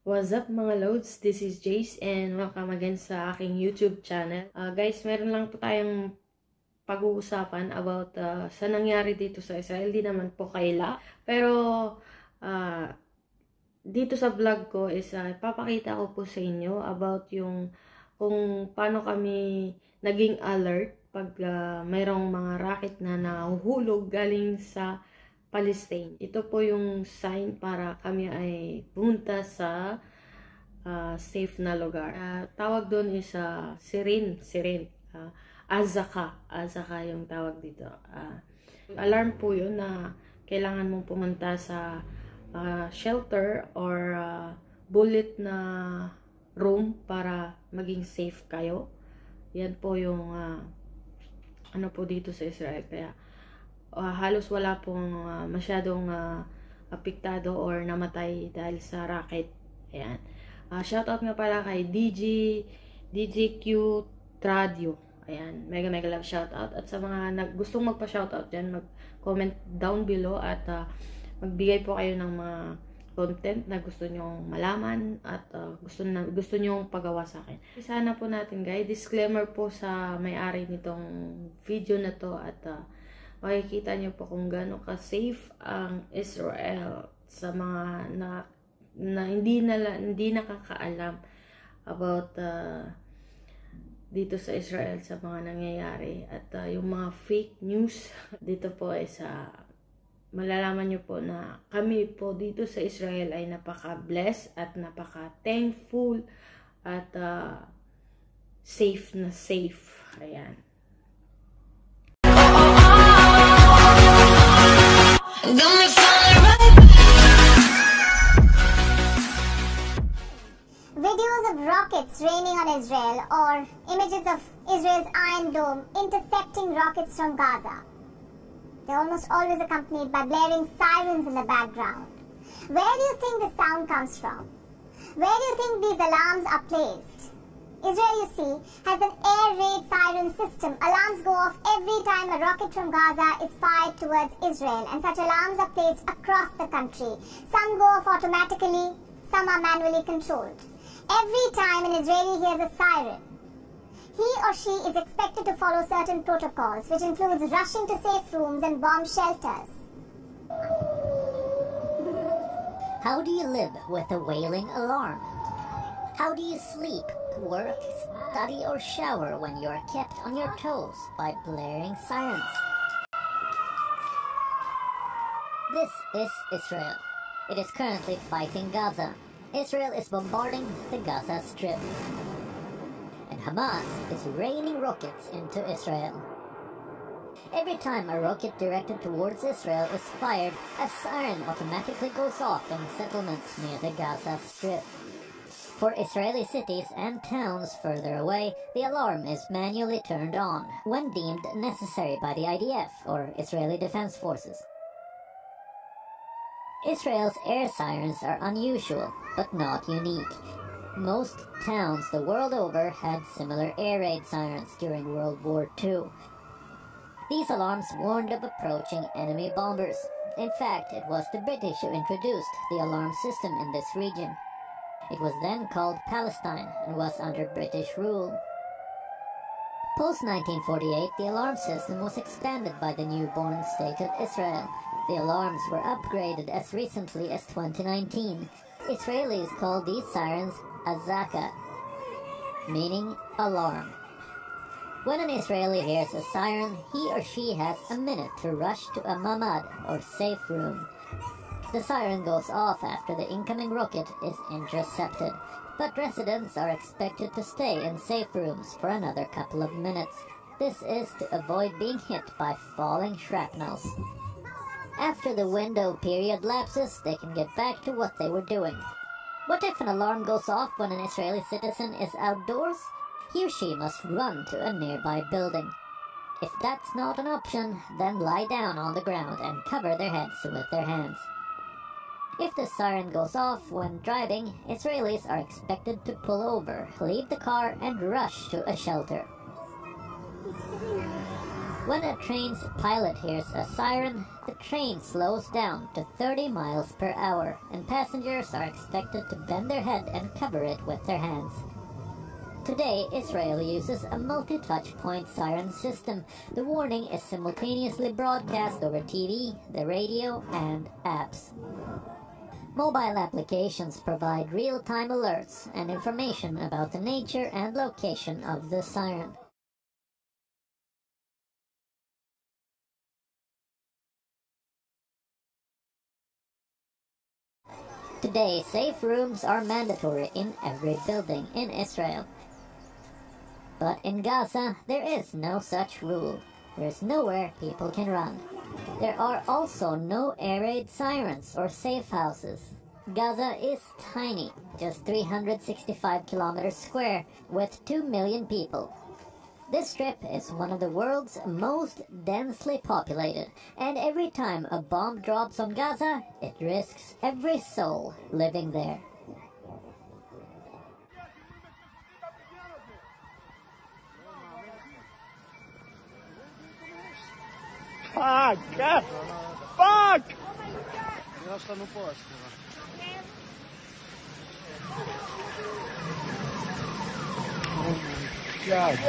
What's up mga loads? This is Jace and welcome again sa aking YouTube channel. Guys, meron lang po tayong pag-uusapan about sa nangyari dito sa Israel. Di naman po kaila. Pero dito sa vlog ko is papakita ko po sa inyo about yung kung paano kami naging alert pag mayroong mga rocket na nahuhulog galing sa Palestine. Ito po yung sign para kami ay pumunta sa safe na lugar. Tawag doon is Siren. Azaka yung tawag dito. Alarm po yun na kailangan mong pumunta sa shelter or bullet na room para maging safe kayo. Yan po yung ano po dito sa Israel. Kaya halos wala pong masyadong apektado or namatay dahil sa rocket. Ayan. Shoutout nga pala kay DJQ Radio. Ayan. Mega love shoutout. At sa mga gustong magpa-shoutout dyan, mag-comment down below at magbigay po kayo ng mga content na gusto nyong malaman at gusto nyong pagawa sa akin. Sana po natin guys, disclaimer po sa may-ari nitong video na to at makikita nyo po kung gaano ka-safe ang Israel sa mga na hindi nakakaalam about dito sa Israel sa mga nangyayari at yung mga fake news dito po ay malalaman nyo po na kami po dito sa Israel ay napaka-blessed at napaka-thankful at safe na safe. Ayan. Videos of rockets raining on Israel or images of Israel's Iron Dome intercepting rockets from Gaza. They're almost always accompanied by blaring sirens in the background. Where do you think the sound comes from? Where do you think these alarms are placed? Israel, you see, has an air raid siren system. Alarms go off every time a rocket from Gaza is fired towards Israel, and such alarms are placed across the country. Some go off automatically, some are manually controlled. Every time an Israeli hears a siren, he or she is expected to follow certain protocols, which includes rushing to safe rooms and bomb shelters. How do you live with a wailing alarm? How do you sleep, work, study, or shower when you are kept on your toes by blaring sirens? This is Israel. It is currently fighting Gaza. Israel is bombarding the Gaza Strip. And Hamas is raining rockets into Israel. Every time a rocket directed towards Israel is fired, a siren automatically goes off in settlements near the Gaza Strip. For Israeli cities and towns further away, the alarm is manually turned on when deemed necessary by the IDF, or Israeli Defense Forces. Israel's air sirens are unusual, but not unique. Most towns the world over had similar air raid sirens during World War II. These alarms warned of approaching enemy bombers. In fact, it was the British who introduced the alarm system in this region. It was then called Palestine and was under British rule. Post-1948, the alarm system was expanded by the newborn state of Israel. The alarms were upgraded as recently as 2019. Israelis call these sirens Azaka, meaning alarm. When an Israeli hears a siren, he or she has a minute to rush to a mamad or safe room. The siren goes off after the incoming rocket is intercepted, but residents are expected to stay in safe rooms for another couple of minutes. This is to avoid being hit by falling shrapnels. After the window period lapses, they can get back to what they were doing. What if an alarm goes off when an Israeli citizen is outdoors? He or she must run to a nearby building. If that's not an option, then lie down on the ground and cover their heads with their hands. If the siren goes off when driving, Israelis are expected to pull over, leave the car, and rush to a shelter. When a train's pilot hears a siren, the train slows down to 30 miles per hour, and passengers are expected to bend their head and cover it with their hands. Today, Israel uses a multi-touch point siren system. The warning is simultaneously broadcast over TV, the radio, and apps. Mobile applications provide real-time alerts and information about the nature and location of the siren. Today, safe rooms are mandatory in every building in Israel. But in Gaza, there is no such rule. There is nowhere people can run. There are also no air raid sirens or safe houses. Gaza is tiny, just 365 kilometers square, with 2 million people. This strip is one of the world's most densely populated, and every time a bomb drops on Gaza, it risks every soul living there. Fuck! Fuck! Oh my God.